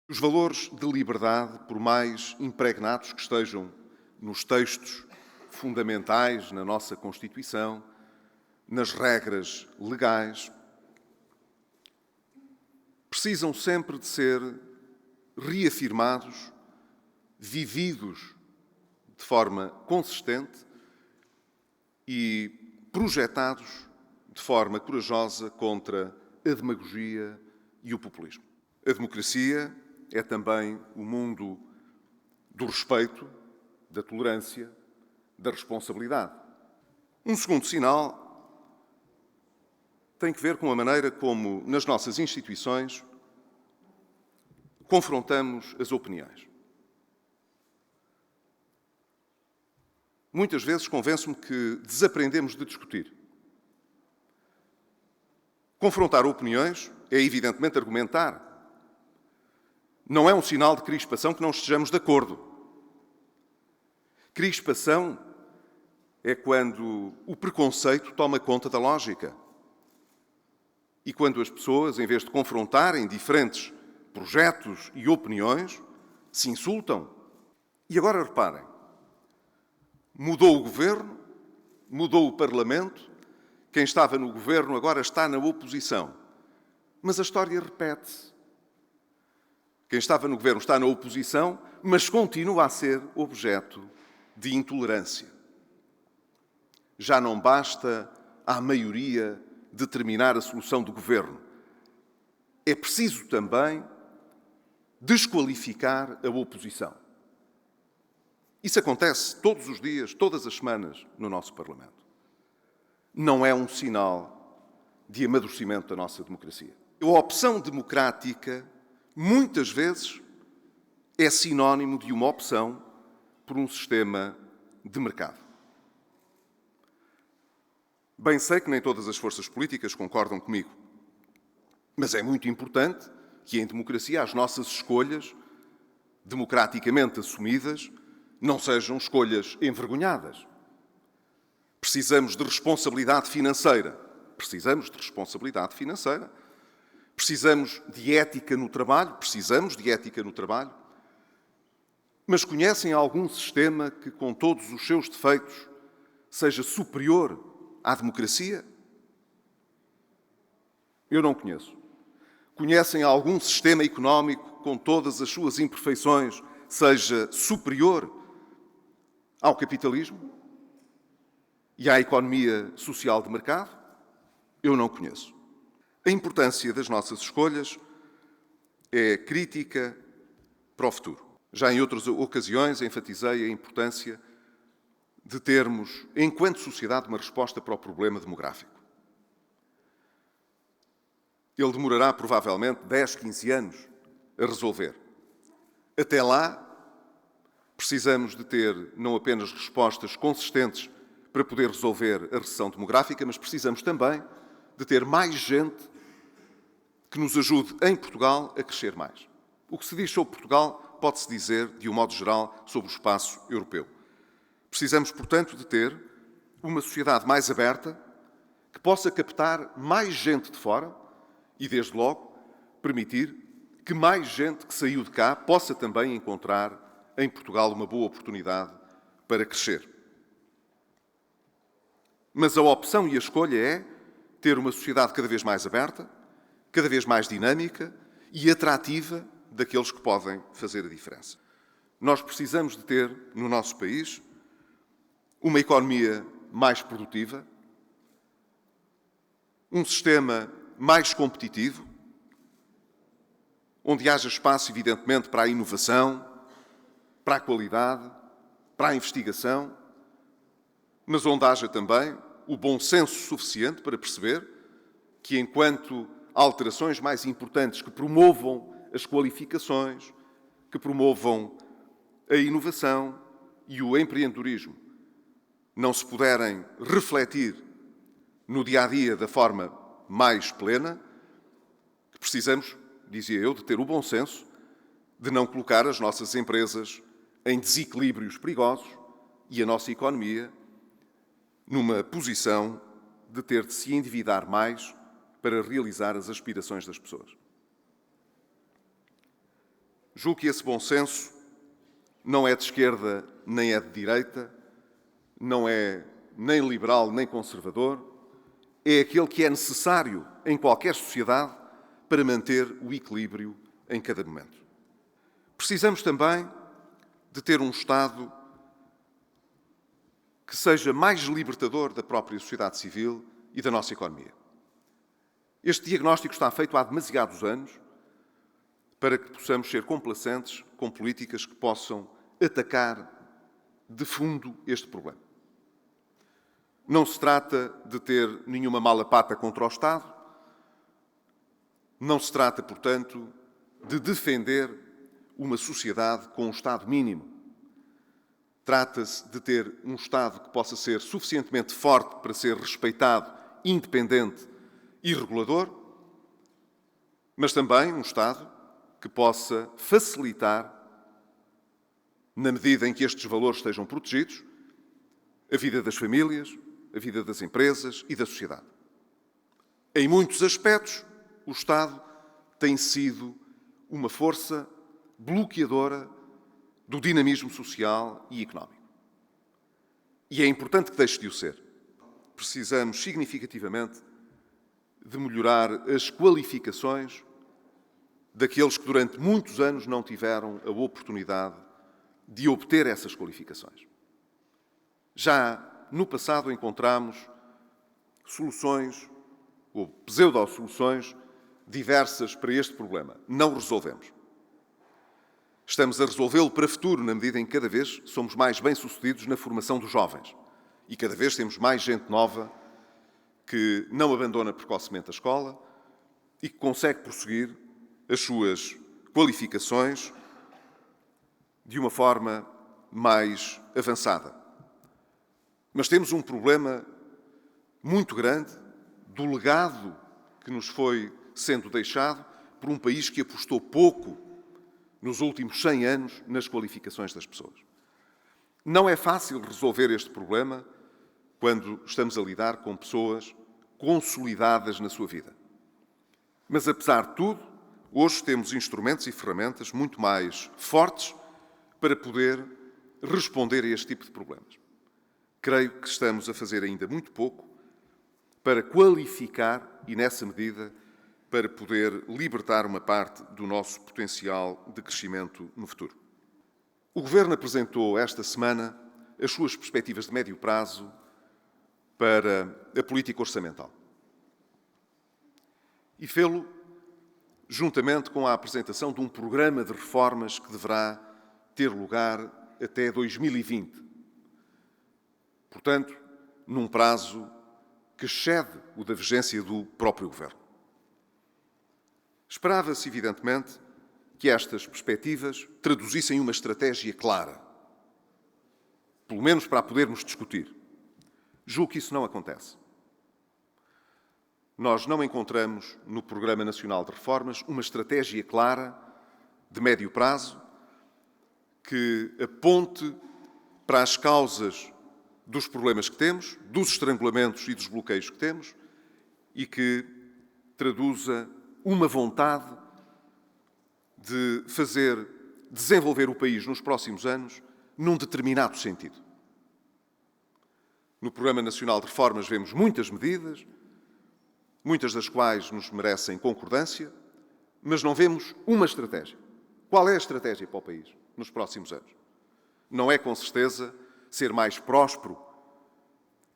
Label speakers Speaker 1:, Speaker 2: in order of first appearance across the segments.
Speaker 1: Os valores de liberdade, por mais impregnados que estejam nos textos fundamentais na nossa Constituição, nas regras legais, precisam sempre de ser reafirmados, vividos de forma consistente e projetados de forma corajosa contra a demagogia e o populismo. A democracia é também o mundo do respeito, da tolerância, da responsabilidade. Um segundo sinal tem que ver com a maneira como, nas nossas instituições, confrontamos as opiniões. Muitas vezes convenço-me que desaprendemos de discutir. Confrontar opiniões é, evidentemente, argumentar. Não é um sinal de crispação que não estejamos de acordo. Crispação é quando o preconceito toma conta da lógica. E quando as pessoas, em vez de confrontarem diferentes projetos e opiniões, se insultam. E agora reparem, mudou o governo, mudou o Parlamento, quem estava no governo agora está na oposição. Mas a história repete-se. Quem estava no governo está na oposição, mas continua a ser objeto de intolerância. Já não basta à maioria determinar a solução do governo. É preciso também desqualificar a oposição. Isso acontece todos os dias, todas as semanas, no nosso Parlamento. Não é um sinal de amadurecimento da nossa democracia. A opção democrática, muitas vezes, é sinónimo de uma opção por um sistema de mercado. Bem sei que nem todas as forças políticas concordam comigo, mas é muito importante que, em democracia, as nossas escolhas, democraticamente assumidas, não sejam escolhas envergonhadas. Precisamos de responsabilidade financeira. Precisamos de responsabilidade financeira. Precisamos de ética no trabalho. Precisamos de ética no trabalho. Mas conhecem algum sistema que, com todos os seus defeitos, seja superior à democracia? Eu não conheço. Conhecem algum sistema económico, com todas as suas imperfeições, seja superior ao capitalismo e à economia social de mercado? Eu não conheço. A importância das nossas escolhas é crítica para o futuro. Já em outras ocasiões enfatizei a importância de termos, enquanto sociedade, uma resposta para o problema demográfico. Ele demorará provavelmente 10, 15 anos a resolver. Até lá, precisamos de ter não apenas respostas consistentes para poder resolver a recessão demográfica, mas precisamos também de ter mais gente que nos ajude em Portugal a crescer mais. O que se diz sobre Portugal pode-se dizer, de um modo geral, sobre o espaço europeu. Precisamos, portanto, de ter uma sociedade mais aberta, que possa captar mais gente de fora e, desde logo, permitir que mais gente que saiu de cá possa também encontrar em Portugal uma boa oportunidade para crescer. Mas a opção e a escolha é ter uma sociedade cada vez mais aberta, cada vez mais dinâmica e atrativa daqueles que podem fazer a diferença. Nós precisamos de ter, no nosso país, uma economia mais produtiva, um sistema mais competitivo, onde haja espaço, evidentemente, para a inovação, para a qualidade, para a investigação, mas onde haja também o bom senso suficiente para perceber que, enquanto alterações mais importantes que promovam as qualificações, que promovam a inovação e o empreendedorismo, não se puderem refletir no dia-a-dia da forma mais plena, precisamos, dizia eu, de ter o bom senso de não colocar as nossas empresas em desequilíbrios perigosos e a nossa economia numa posição de ter de se endividar mais para realizar as aspirações das pessoas. Julgo que esse bom senso não é de esquerda nem é de direita, não é nem liberal nem conservador, é aquele que é necessário em qualquer sociedade para manter o equilíbrio em cada momento. Precisamos também de ter um Estado que seja mais libertador da própria sociedade civil e da nossa economia. Este diagnóstico está feito há demasiados anos para que possamos ser complacentes com políticas que possam atacar de fundo este problema. Não se trata de ter nenhuma mala pata contra o Estado, não se trata, portanto, de defender uma sociedade com um Estado mínimo. Trata-se de ter um Estado que possa ser suficientemente forte para ser respeitado, independente e regulador, mas também um Estado que possa facilitar, na medida em que estes valores estejam protegidos, a vida das famílias, a vida das empresas e da sociedade. Em muitos aspectos, o Estado tem sido uma força bloqueadora do dinamismo social e económico. E é importante que deixe de o ser. Precisamos, significativamente, de melhorar as qualificações daqueles que durante muitos anos não tiveram a oportunidade de obter essas qualificações. Já no passado encontramos soluções, ou pseudo-soluções, diversas para este problema. Não resolvemos. Estamos a resolvê-lo para o futuro, na medida em que cada vez somos mais bem-sucedidos na formação dos jovens. E cada vez temos mais gente nova que não abandona precocemente a escola e que consegue prosseguir as suas qualificações de uma forma mais avançada. Mas temos um problema muito grande do legado que nos foi sendo deixado por um país que apostou pouco nos últimos 100 anos nas qualificações das pessoas. Não é fácil resolver este problema quando estamos a lidar com pessoas consolidadas na sua vida. Mas, apesar de tudo, hoje temos instrumentos e ferramentas muito mais fortes para poder responder a este tipo de problemas. Creio que estamos a fazer ainda muito pouco para qualificar e, nessa medida, para poder libertar uma parte do nosso potencial de crescimento no futuro. O Governo apresentou esta semana as suas perspectivas de médio prazo para a política orçamental. E fê-lo juntamente com a apresentação de um programa de reformas que deverá ter lugar até 2020. Portanto, num prazo que excede o da vigência do próprio Governo. Esperava-se, evidentemente, que estas perspectivas traduzissem uma estratégia clara, pelo menos para a podermos discutir. Julgo que isso não acontece. Nós não encontramos no Programa Nacional de Reformas uma estratégia clara, de médio prazo, que aponte para as causas dos problemas que temos, dos estrangulamentos e dos bloqueios que temos e que traduza uma vontade de desenvolver o país nos próximos anos num determinado sentido. No Programa Nacional de Reformas vemos muitas medidas, muitas das quais nos merecem concordância, mas não vemos uma estratégia. Qual é a estratégia para o país nos próximos anos? Não é, com certeza, ser mais próspero,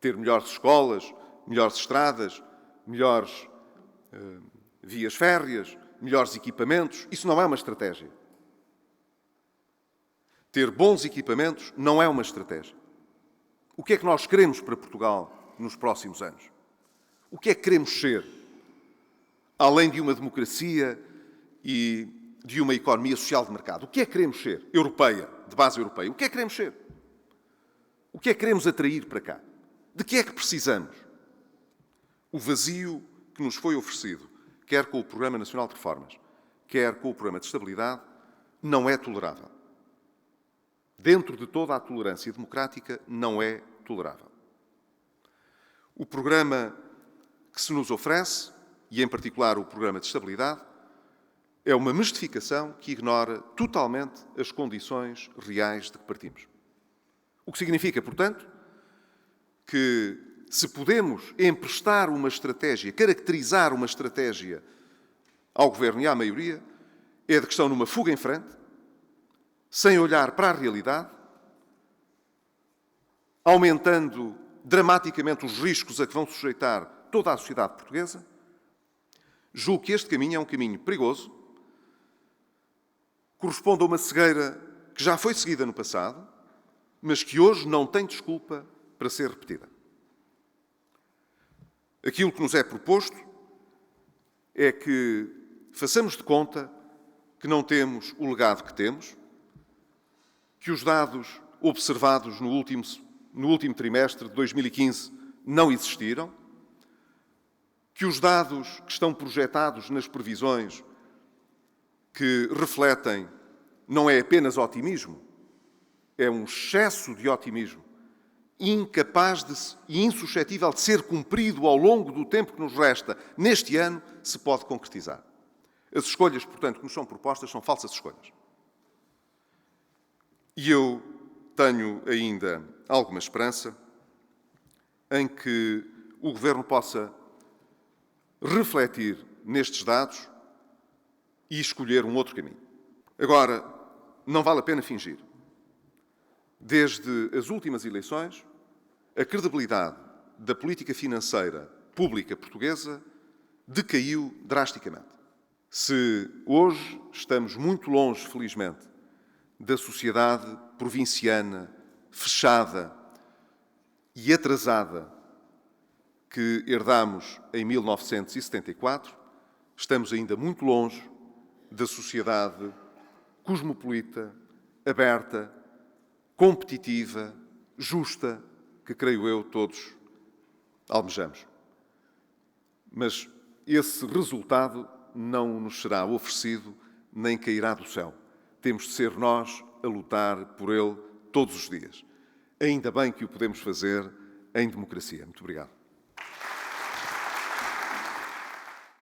Speaker 1: ter melhores escolas, melhores estradas, melhores vias férreas, melhores equipamentos. Isso não é uma estratégia. Ter bons equipamentos não é uma estratégia. O que é que nós queremos para Portugal nos próximos anos? O que é que queremos ser? Além de uma democracia e de uma economia social de mercado. O que é que queremos ser? Europeia, de base europeia. O que é que queremos ser? O que é que queremos atrair para cá? De que é que precisamos? O vazio que nos foi oferecido, quer com o Programa Nacional de Reformas, quer com o Programa de Estabilidade, não é tolerável. Dentro de toda a tolerância democrática, não é tolerável. O programa que se nos oferece, e em particular o Programa de Estabilidade, é uma mistificação que ignora totalmente as condições reais de que partimos. O que significa, portanto, que se podemos emprestar uma estratégia, caracterizar uma estratégia ao Governo e à maioria, é de que estão numa fuga em frente, sem olhar para a realidade, aumentando dramaticamente os riscos a que vão sujeitar toda a sociedade portuguesa. Julgo que este caminho é um caminho perigoso, corresponde a uma cegueira que já foi seguida no passado, mas que hoje não tem desculpa para ser repetida. Aquilo que nos é proposto é que façamos de conta que não temos o legado que temos, que os dados observados no último trimestre de 2015 não existiram, que os dados que estão projetados nas previsões que refletem não é apenas otimismo, é um excesso de otimismo, incapaz e insuscetível de ser cumprido ao longo do tempo que nos resta neste ano, se pode concretizar. As escolhas, portanto, que nos são propostas são falsas escolhas. E eu tenho ainda alguma esperança em que o Governo possa refletir nestes dados e escolher um outro caminho. Agora, não vale a pena fingir. Desde as últimas eleições, a credibilidade da política financeira pública portuguesa decaiu drasticamente. Se hoje estamos muito longe, felizmente, da sociedade provinciana, fechada e atrasada que herdámos em 1974, estamos ainda muito longe da sociedade cosmopolita, aberta, competitiva, justa, que, creio eu, todos almejamos. Mas esse resultado não nos será oferecido nem cairá do céu. Temos de ser nós a lutar por ele todos os dias. Ainda bem que o podemos fazer em democracia. Muito obrigado.